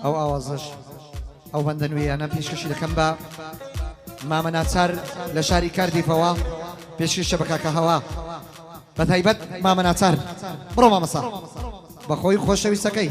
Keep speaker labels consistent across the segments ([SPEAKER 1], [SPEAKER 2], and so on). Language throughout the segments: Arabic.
[SPEAKER 1] ئەو ئاوازش ئەو بەندەنوێیانە پێشکەشی دەکەم بە مامە ناچار لە شاری کاردیفەوە پێشکەشە بە کاکە هەوا بە تایبەت مامە ناچار بڕۆ مامەسا بەخۆی خۆشەویستەکەی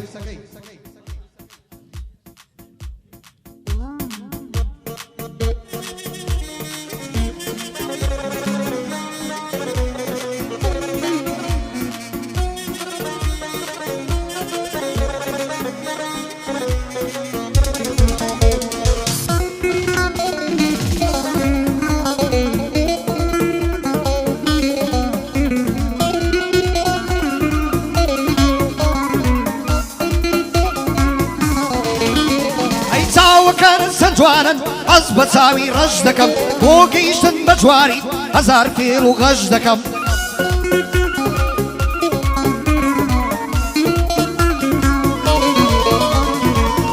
[SPEAKER 1] جوانن ئەس بە چاوی ڕەش دەکەم بۆ گەیشتن بە جواری هەزار فێر و غەش دەکەم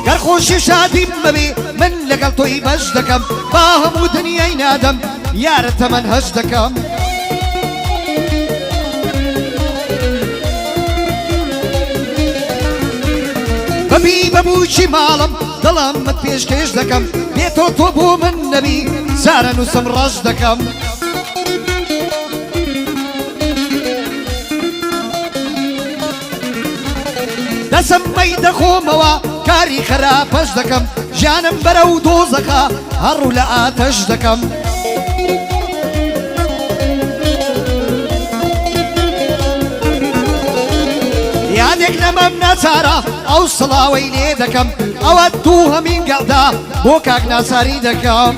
[SPEAKER 1] گەر خۆشی شادیم بەبێ من لەگەڵ تۆی بەش دەکەم با هەموو دنیای نادەم یارە تەمەن هەش دەکەم بەبی بەبووچی ماڵم دڵمت پێشکەش دەکەم بێتۆ تۆ بۆ من نەبی سارە نووسم ڕەش دەکەم دەسم مەی دەخۆمەوە کاری خراپەش دەکەم ژیانم بەرەو دۆزەخە هەڕوو لە ئاتەش دەکەم یادێک نەمەم ناچارە ئەو سڵاوەی لێ دەکەم ئەوە دوو هەمین گەڵدا بۆ کاک ناساری دەکەم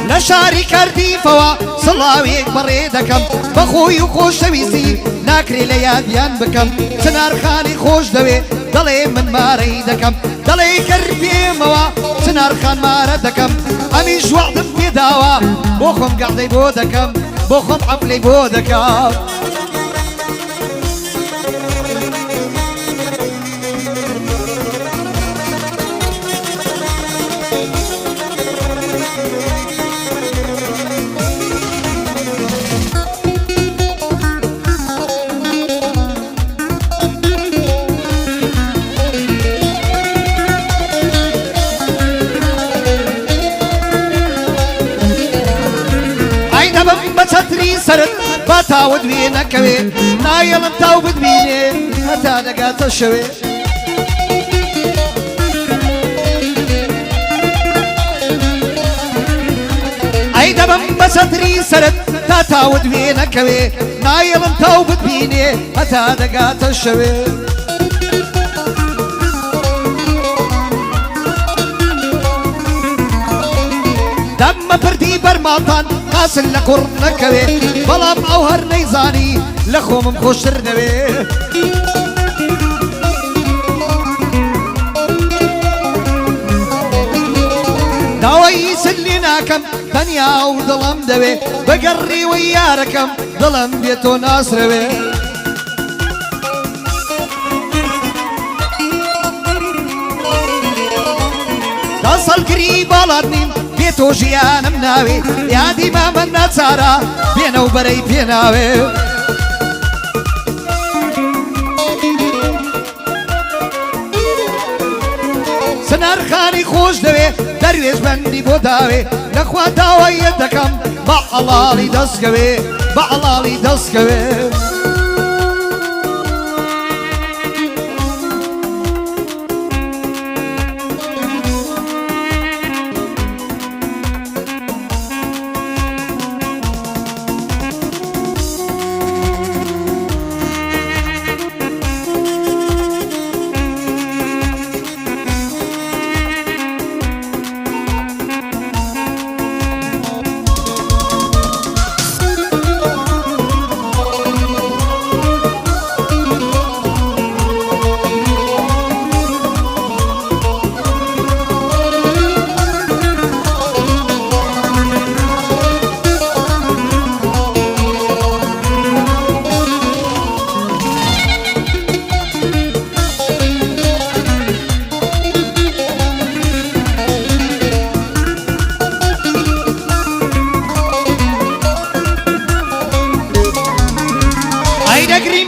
[SPEAKER 1] لە شاری کاردیفەوە سڵاوێک بەڕێ دەکەم بەخۆی و خۆشەویستی ناکرێ لە یادیان بکەم چنارخانی خۆش دەوێ دەڵێ من مارەی دەکەم دەڵێ گەر پێمەوە چنارخان مارە دەکەم ئەمیش وەعدم پێداوە بۆ خۆم گەڵدەی بۆ دەکەم بۆ خۆم عەفلەی بۆ دەکەم چەتری سرت با تاوت وێ نەکەوێ نایەڵم تاو بتبینێ هەتا دەگاتە شەوێ ئەی دەبم بە چەتری سرت تا تاوت وێ نەکەوێ نایەڵم تاو بتبینێ هەتا دەگاتە شەوێ دەممە پردی بەرماڵتان قاسن لە کوڕ نەکەوێ بەڵام ئەو هەر نەیزانی لە خۆمم خۆشتر دەوێ داوای سن لێ ناکەم تەنیا و دڵم دەوێ بەگەڕێوەی یارەکەم دڵم بێتۆ ناسرەوێ دا سەڵگری باڵات نیم بێتۆ ژیانم ناوێ یادی مامە ناچارە بێنە و بەرەی پێناوێ سنارخانی خۆش دەوێ دەروێش بەندی بۆ داوێ لەخوا داوایە دەکەم بە حەڵاڵی دەستکەوێ بە حەڵاڵی دەستکەوێ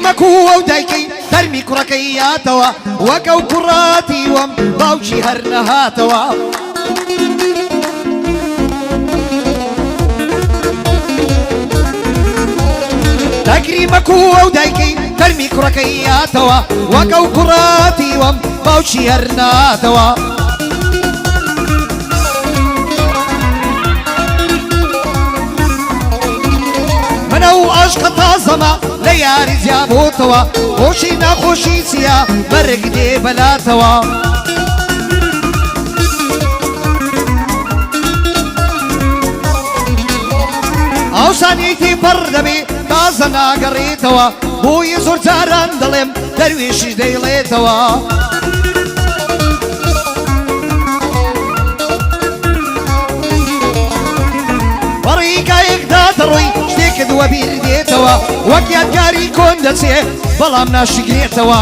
[SPEAKER 1] مەکوو ئەو دایکەی دەرمی کوڕەکەی یاتەوە وەک ئەو کوڕاتی وەم باوکی هەر نەهاتەوە دەگری مەکوو ئەو دایکەی دەرمی کوڕەکەی یاتەوە وەک ئەو کوڕاتی وەم باوکی هەر نەهاتەوە منە و عاشقە تازەمە لە یاری زیابۆتەوە خۆشی ناخۆشی چیە بەرگ دێ بەلاتەوە ئاوسانیەتی پەڕ دەبێ تازە ناگەڕێتەوە بۆیە زۆر جاران دەڵێم دەروێشیش دەیڵێتەوە بەڕێگایەکدا دەڕۆی شتێکت وە بیر دێتەوە وەک یادگاری کۆن دەچێ بەڵام ناشیگرێتەوە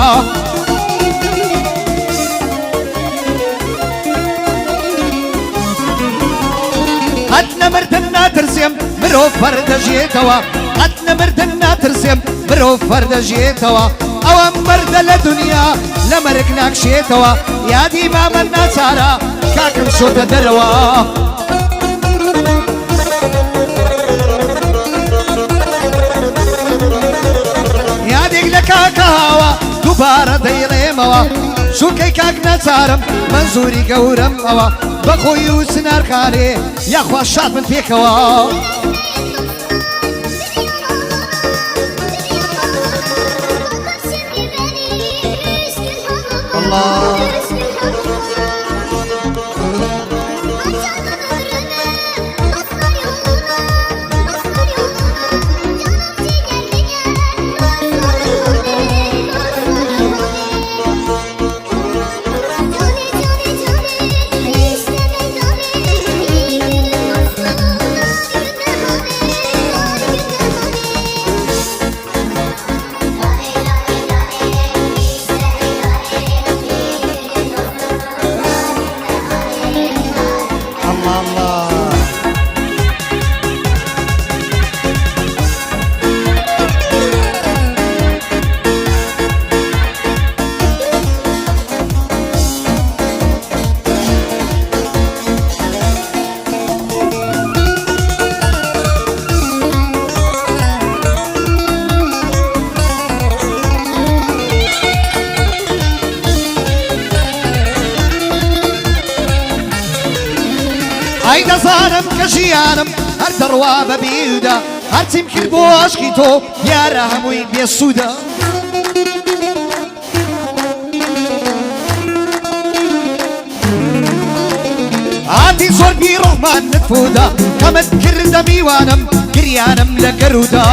[SPEAKER 1] قەت نەمردن ناترسێم مرۆڤ فەردەژێتەوە قەت نەمردن ناترسێم مرۆڤ فەردەژێتەوە ئەوەم مەردە لە دونیا لە مەرگ ناکشێتەوە یادی مامە ناچارە کاکم شۆتە دەرەوە یادێک لە کاکەهاوە دووبارە دەیڵێمەوە چونکەی کاک ناچارم منزوری گەورم ئەوە بەخۆی و سنارخانێ یاخوا شاد من پێکەوە الله ئەی دەزانم کە ژیانم هەر دەڕوا بە بیردا هەرچیم کرد بۆ عاشقی تۆ دیارە هەمووی بێسوودە ئاتی زۆر بیڕۆمان نتفودا کەمت کردە میوانم گریانم لە گەرودا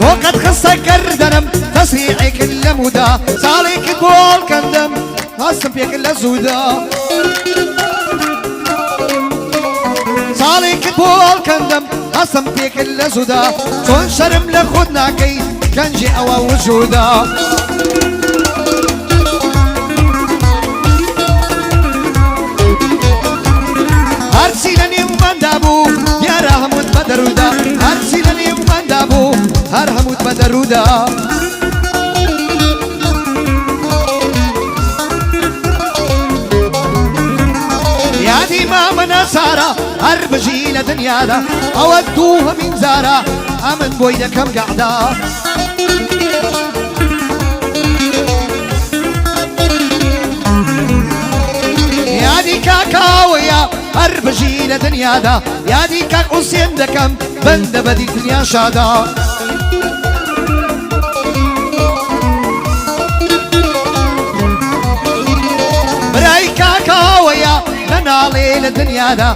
[SPEAKER 1] تۆ قەت خستە گەردەنم تەسریعێکت لە مودا ساڵێکت بۆ هەڵکەندەم هەستم پێکرد لە زوودا ساڵێکت بۆ هەڵکەندەم هەستم پێکرد لە زوودا چۆن شەرم لە خۆت ناکەی گەنجی ئەوە وجوودا هەرچی لە نێوماندا بوو دیارە هەمووت بە دەرودا هەرچی لە نێوماندا بوو هەر هەمووت بە دەرودا یادی مامە ناسارە هەر بژی لە دنیادا ئەوە دوو هەمین زارە ئەمن بۆی دەکەم گەعدا یادی کاکاوەیە هەر بژی لە دنیادا یادی کاک حوسێن دەکەم بەندە بەدی دنیا شادا برای کاکاوەیە لە ناڵێ لە دنیادا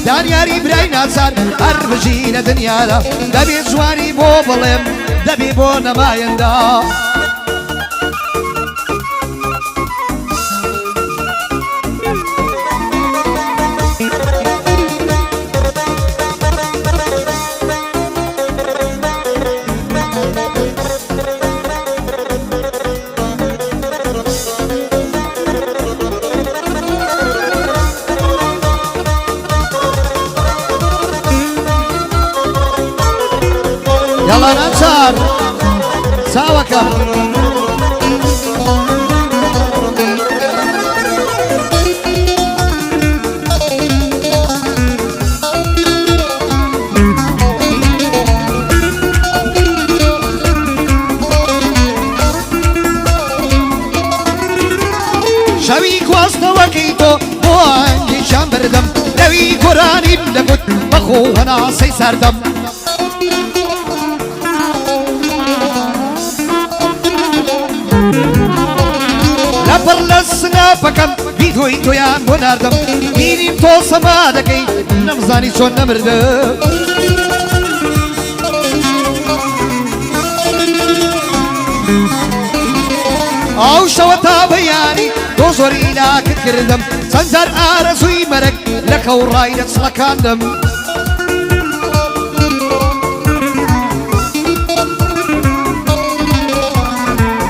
[SPEAKER 1] دانیاری برای ناچار هەر بژی لە دنیادا دەبێت جوانی بۆ بڵێم دەبێ بۆ نەمایەندا يلا ننشر ساوكا شوي كواسطة وكيتو وانجي شامبردم لوي قراني بلقود بخو وناسي سردم لبر لسنا بكم بيدوي تويان بناردم بينيم تو سمادكي نمزاني شون نمردم او شوتا بياني دوزوري لا كردم سنجر آرسوي مرق لكو رايدة سلكاندم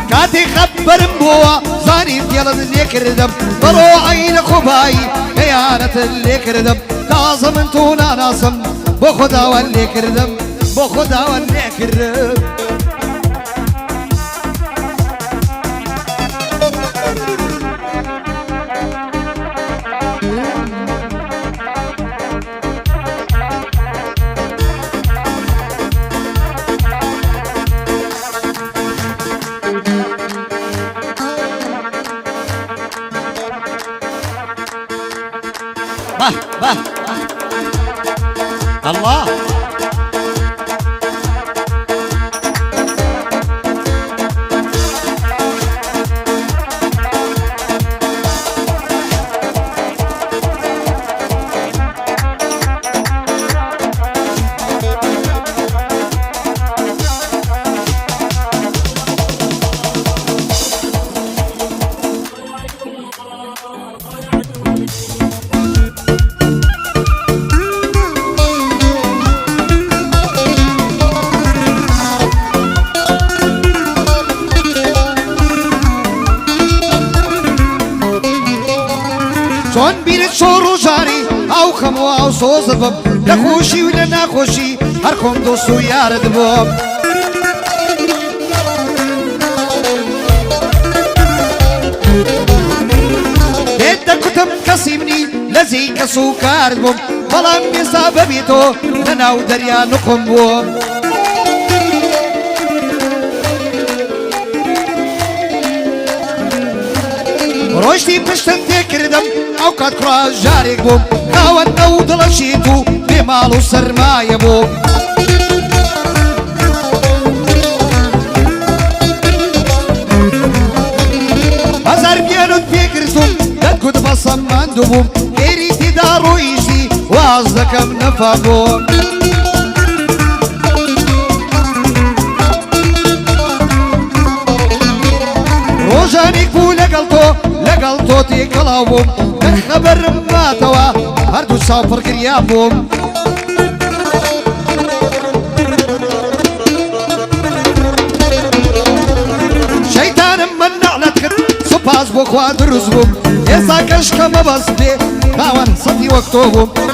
[SPEAKER 1] كاتي خبرم بوا زاني ديالد اللي كردم برو عين خباي بيانة اللي كردم لازم انتونا ناسم بخدا واللي كردم بخدا واللي كردم bah Allah چون بیرت شورو جاری او خمو او سوزد بم لخوشی و لنخوشی هر کم دوست و یارد بم بیده کتم کسی منی لزی کسو کارد بم بلام بیزا ببیتو لناو دریا نخم بم روشتی پشتن تکردم او کات کراز جارێک بووم خاوەن ئەو دڵەشیت و بێماڵ و سەرمایە بووم هەزار گێنت پێکردوم دەتگوت بەسەم ماندوو بووم ئێری تێدا ڕۆیشتی واز دەکەم نەفا بووم ڕۆژانێک بوو لەگەڵ تۆ تێکەڵاو بووم خەبەرم ماتەوە هەردوو چاو پڕگریا بووم شەیتانم من نەعلەت کرد سوپاس بۆ خوا دروست بووم ئێستا کەشکە مەبەست بێ باوەن سەدی وەک تۆ بووم